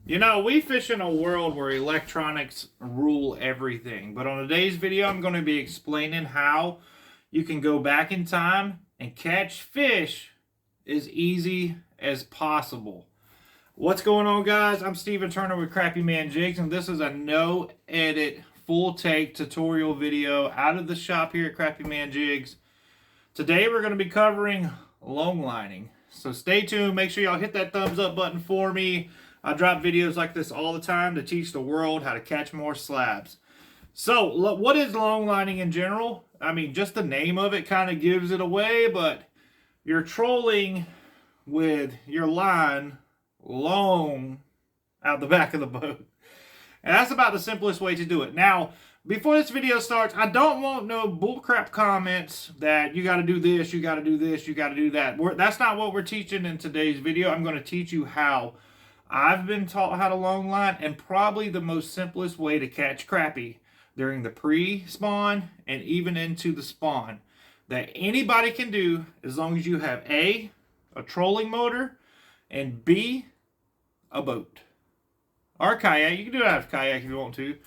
You know, we fish in a world where electronics rule everything. But on today's video, I'm going to be explaining how you can go back in time and catch fish as easy as possible. What's going on, guys? I'm Steven Turner with Crappie Man Jigs, and this is a no-edit, full-take tutorial video out of the shop here at Crappie Man Jigs. Today, we're going to be covering long lining. So stay tuned. Make sure y'all hit that thumbs up button for me. I drop videos like this all the time to teach the world how to catch more slabs. So, what is long lining in general? I mean, just the name of it kind of gives it away, but you're trolling with your line long out the back of the boat. And that's about the simplest way to do it. Now, before this video starts, I don't want no bullcrap comments that you got to do this, you got to do this, you got to do that. That's not what we're teaching in today's video. I'm going to teach you how I've been taught how to long line, and probably the most simplest way to catch crappie during the pre-spawn and even into the spawn that anybody can do, as long as you have A, a trolling motor, and B, a boat. Or a kayak. You can do that with a kayak if you want to.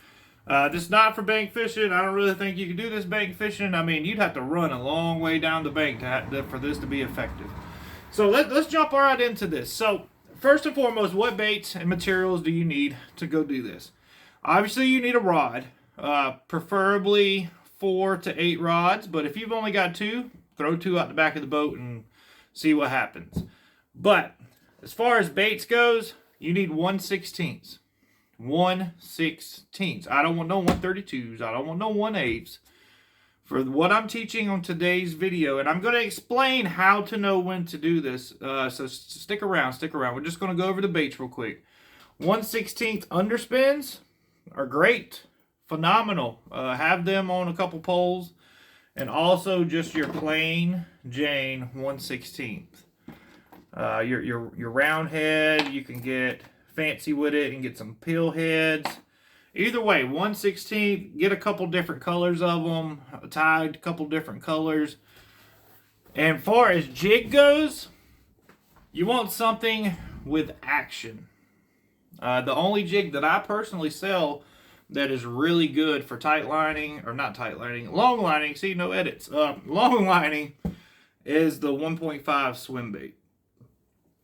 This is not for bank fishing. I don't really think you can do this bank fishing. I mean, you'd have to run a long way down the bank for this to be effective. So let's jump right into this. So first and foremost, what baits and materials do you need to go do this? Obviously, you need a rod, preferably 4 to 8 rods. But if you've only got 2, throw 2 out the back of the boat and see what happens. But as far as baits goes, you need 1/16. 1/16. I don't want no 132s. I don't want no 1/8s. For what I'm teaching on today's video, and I'm going to explain how to know when to do this, so stick around. We're just going to go over the baits real quick. 1/16 underspins are great, phenomenal. Have them on a couple poles, and also just your plain Jane 1/16. Your round head, you can get fancy with it and get some pill heads. Either way, 1/16, get a couple different colors of them, tied a couple different colors. And far as jig goes, you want something with action. The only jig that I personally sell that is really good for tight lining, or not tight lining, long lining, see, no edits, long lining is the 1.5 swim bait.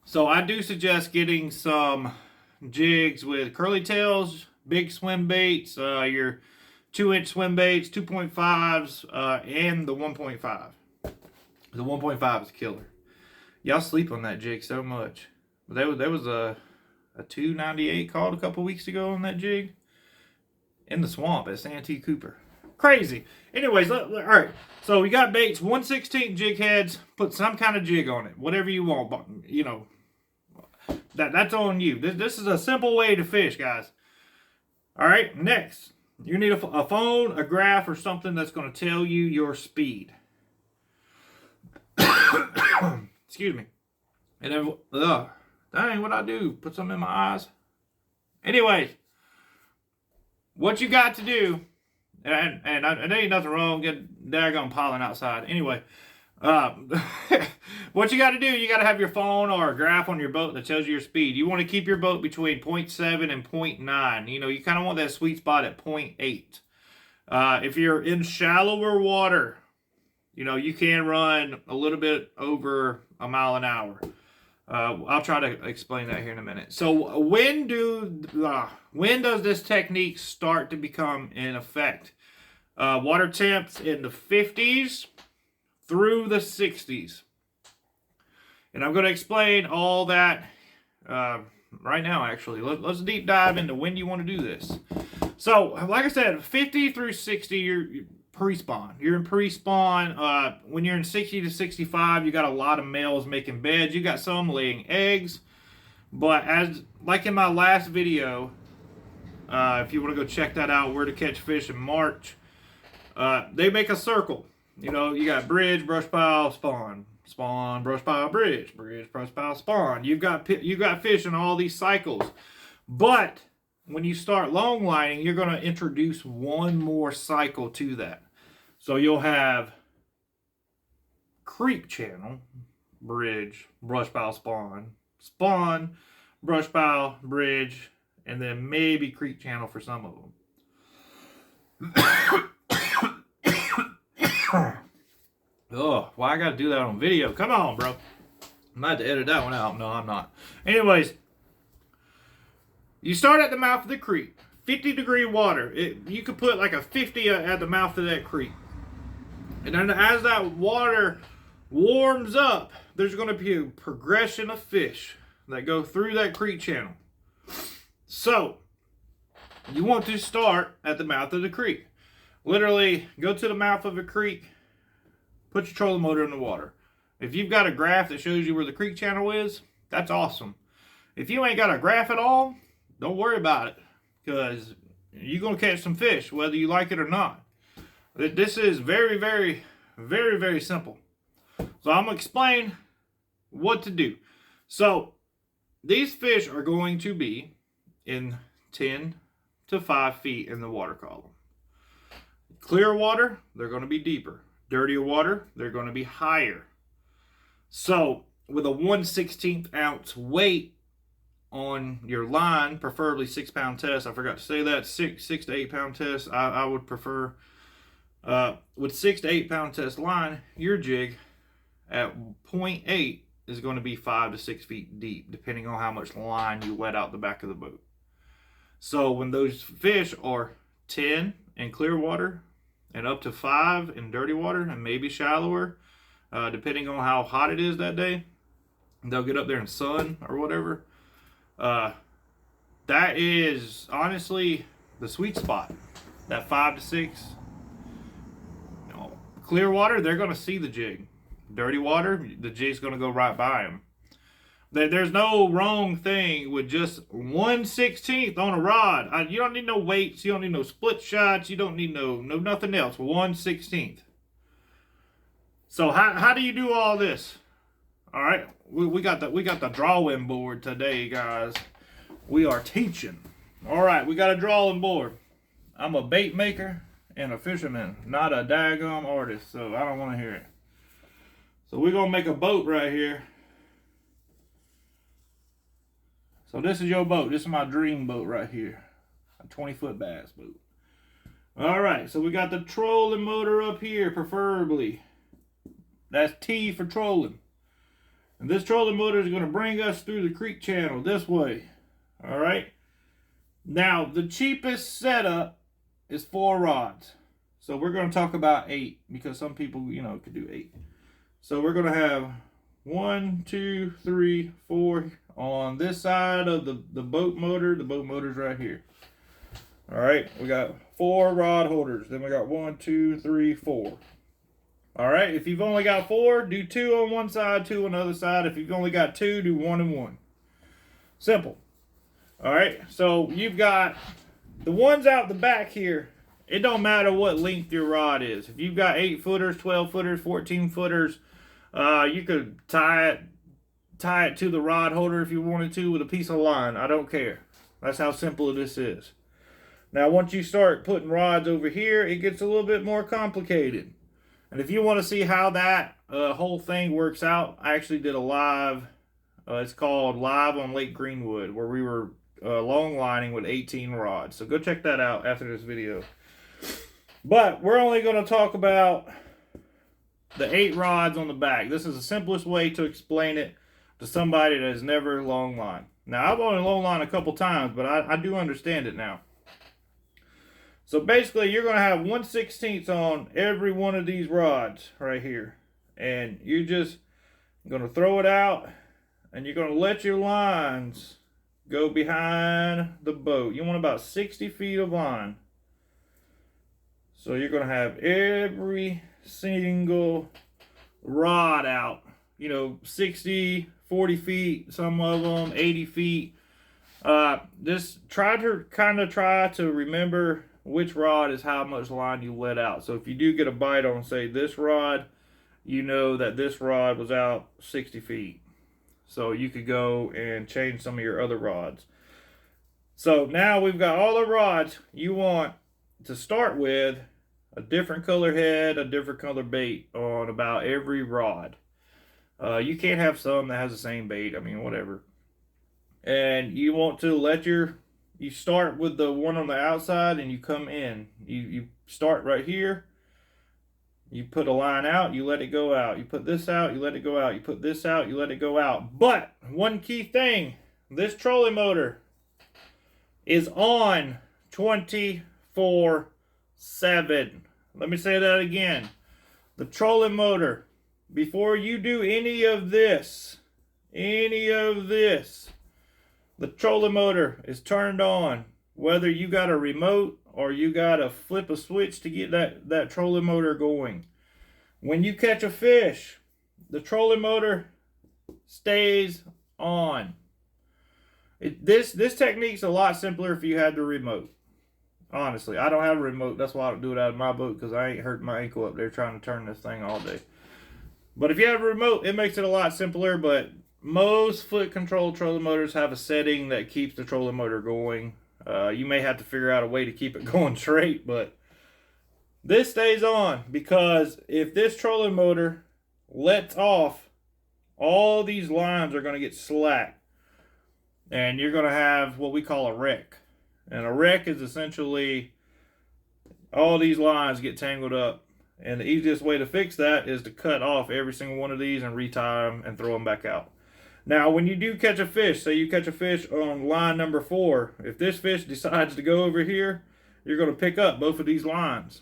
So I do suggest getting some jigs with curly tails, big swim baits, your 2-inch swim baits, 2.5s, and the 1.5. The 1.5 is killer. Y'all sleep on that jig so much. There was a 298 called a couple weeks ago on that jig in the swamp at Santee Cooper. Crazy. Anyways, all right. So we got baits, 1/16 jig heads. Put some kind of jig on it, whatever you want. But you know, that's on you. This is a simple way to fish, guys. All right, next, you need a phone, a graph, or something that's going to tell you your speed. Excuse me. And then, dang, what I do? Put something in my eyes? Anyways, what you got to do, and there ain't nothing wrong, get daggone pollen outside. Anyway, what you got to do, you got to have your phone or a graph on your boat that tells you your speed. You want to keep your boat between 0.7 and 0.9. You know, you kind of want that sweet spot at 0.8. If you're in shallower water, you know, you can run a little bit over a mile an hour. I'll try to explain that here in a minute. So when does this technique start to become in effect? Water temps in the 50s through the 60s. And I'm going to explain all that right now, actually. Let's deep dive into when you want to do this. So, like I said, 50 through 60, you're pre-spawn. You're in pre-spawn. When you're in 60 to 65, you got a lot of males making beds. You got some laying eggs. But like in my last video, if you want to go check that out, where to catch fish in March, they make a circle. You know, you got bridge, brush pile, spawn, spawn, brush pile, bridge, bridge, brush pile, spawn. You've got fish in all these cycles. But when you start long lining, you're going to introduce one more cycle to that. So you'll have creep channel, bridge, brush pile, spawn, spawn, brush pile, bridge, and then maybe creek channel for some of them. Oh, why I gotta do that on video? Come on, bro. I'm about to edit that one out. No, I'm not. Anyways, you start at the mouth of the creek. 50-degree water. You could put like a 50 at the mouth of that creek. And then as that water warms up, there's going to be a progression of fish that go through that creek channel. So, you want to start at the mouth of the creek. Literally, go to the mouth of a creek, put your trolling motor in the water. If you've got a graph that shows you where the creek channel is, that's awesome. If you ain't got a graph at all, don't worry about it, because you're going to catch some fish, whether you like it or not. This is very, very, very, very simple. So I'm going to explain what to do. So these fish are going to be in 10 to 5 feet in the water column. Clear water, they're going to be deeper. Dirtier water, they're going to be higher. So with a 1/16 ounce weight on your line, preferably 6 pound test. I forgot to say that. 6 to 8 pound test. I would prefer with 6 to 8 pound test line, your jig at 0.8 is going to be 5 to 6 feet deep, depending on how much line you let out the back of the boat. So when those fish are 10 in clear water and up to 5 in dirty water and maybe shallower, depending on how hot it is that day, they'll get up there in sun or whatever. That is honestly the sweet spot. That 5 to 6. You know, clear water, they're going to see the jig. Dirty water, the jig's going to go right by them. There's no wrong thing with just 1/16 on a rod. You don't need no weights. You don't need no split shots. You don't need no nothing else. 1/16. So how do you do all this? All right, we got the drawing board today, guys. We are teaching. All right, we got a drawing board. I'm a bait maker and a fisherman, not a daggum artist, so I don't want to hear it. So we're gonna make a boat right here. So this is your boat. This is my dream boat right here, a 20-foot bass boat. All right, so we got the trolling motor up here, preferably. That's T for trolling. And this trolling motor is going to bring us through the creek channel this way. All right. Now, the cheapest setup is 4 rods. So we're going to talk about 8 because some people, could do 8. So we're going to have 1, 2, 3, 4 on this side of the boat motor. The boat motor's right here. All right. We got 4 rod holders. Then we got 1, 2, 3, 4. All right, if you've only got 4, do 2 on one side, 2 on the other side. If you've only got 2, do 1 and 1. Simple. All right, so you've got the ones out the back here. It don't matter what length your rod is. If you've got 8-footers, 12-footers, 14-footers, you could tie it to the rod holder if you wanted to with a piece of line. I don't care. That's how simple this is. Now, once you start putting rods over here, it gets a little bit more complicated. And if you want to see how that whole thing works out, I actually did a live, it's called Live on Lake Greenwood, where we were long lining with 18 rods. So go check that out after this video. But we're only going to talk about the 8 rods on the back. This is the simplest way to explain it to somebody that has never long lined. Now, I've only long lined a couple times, but I do understand it now. So basically, you're going to have 1/16 on every one of these rods right here. And you're just going to throw it out, and you're going to let your lines go behind the boat. You want about 60 feet of line. So you're going to have every single rod out. 60, 40 feet, some of them, 80 feet. Just try to remember which rod is how much line you let out. So if you do get a bite on, say, this rod, you know that this rod was out 60 feet. So you could go and change some of your other rods. So now we've got all the rods. You want to start with a different color head, a different color bait on about every rod. You can't have some that has the same bait. I mean, whatever. And you want to let your you start with the one on the outside and you come in. You start right here. You put a line out, you let it go out. You put this out, you let it go out. You put this out, you let it go out. But one key thing, this trolling motor is on 24/7. Let me say that again. The trolling motor, before you do any of this, the trolling motor is turned on. Whether you got a remote or you got to flip a switch to get that trolling motor going. When you catch a fish, the trolling motor stays on. This technique's a lot simpler if you had the remote. Honestly, I don't have a remote. That's why I don't do it out of my boat, because I ain't hurting my ankle up there trying to turn this thing all day. But if you have a remote, it makes it a lot simpler. But most foot control trolling motors have a setting that keeps the trolling motor going. You may have to figure out a way to keep it going straight, but this stays on, because if this trolling motor lets off, all these lines are going to get slack, and you're going to have what we call a wreck. And a wreck is essentially all these lines get tangled up, and the easiest way to fix that is to cut off every single one of these and retie them and throw them back out. Now, when you do catch a fish, say you catch a fish on line number 4, if this fish decides to go over here, you're going to pick up both of these lines.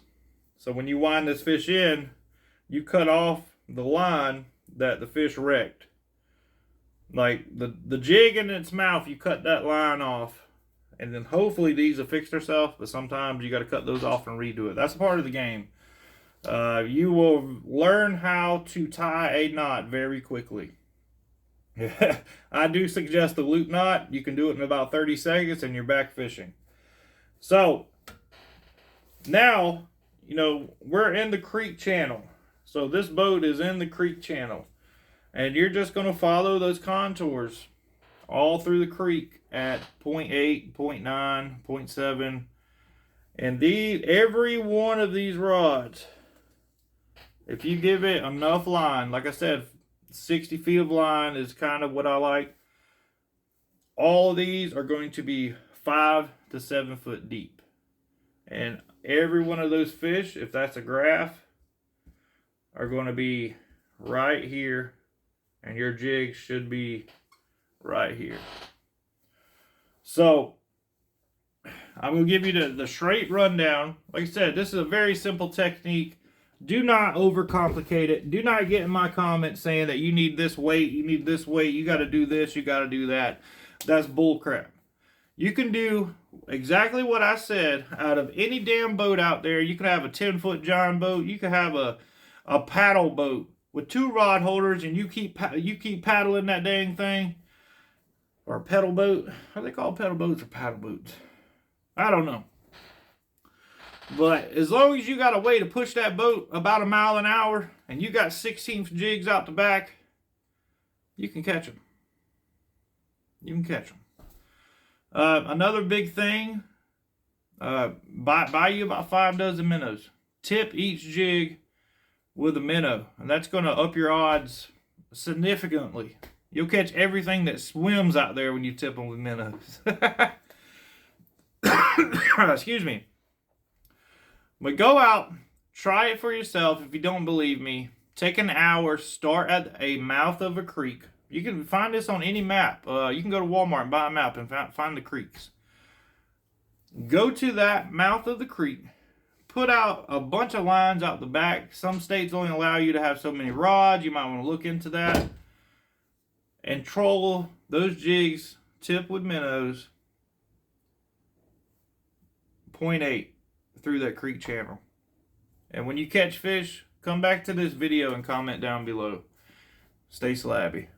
So when you wind this fish in, you cut off the line that the fish wrecked. Like the jig in its mouth, you cut that line off, and then hopefully these will fix themselves, but sometimes you got to cut those off and redo it. That's a part of the game. You will learn how to tie a knot very quickly. I do suggest the loop knot. You can do it in about 30 seconds and you're back fishing. So now, we're in the creek channel. So this boat is in the creek channel, and you're just going to follow those contours all through the creek at 0.8, 0.9, 0.7. And every one of these rods, if you give it enough line, like I said, 60 feet of line is kind of what I like. All of these are going to be 5 to 7 foot deep. And every one of those fish, if that's a graph, are going to be right here. And your jig should be right here. So I'm going to give you the straight rundown. Like I said, this is a very simple technique. Do not overcomplicate it. Do not get in my comments saying that you need this weight, you need this weight, you got to do this, you got to do that. That's bullcrap. You can do exactly what I said out of any damn boat out there. You can have a 10-foot John boat. You can have a paddle boat with 2 rod holders, and you keep paddling that dang thing. Or a pedal boat. Are they called pedal boats or paddle boats? I don't know. But as long as you got a way to push that boat about 1 mile an hour, and you got 16 jigs out the back, you can catch them. You can catch them. Another big thing, buy you about 5 dozen minnows. Tip each jig with a minnow, and that's going to up your odds significantly. You'll catch everything that swims out there when you tip them with minnows. Excuse me. But go out, try it for yourself. If you don't believe me, take an hour, start at a mouth of a creek. You can find this on any map. You can go to Walmart and buy a map and find the creeks. Go to that mouth of the creek. Put out a bunch of lines out the back. Some states only allow you to have so many rods. You might want to look into that. And troll those jigs, tip with minnows, 0.8 through that creek channel. And when you catch fish, come back to this video and comment down below. Stay slabby.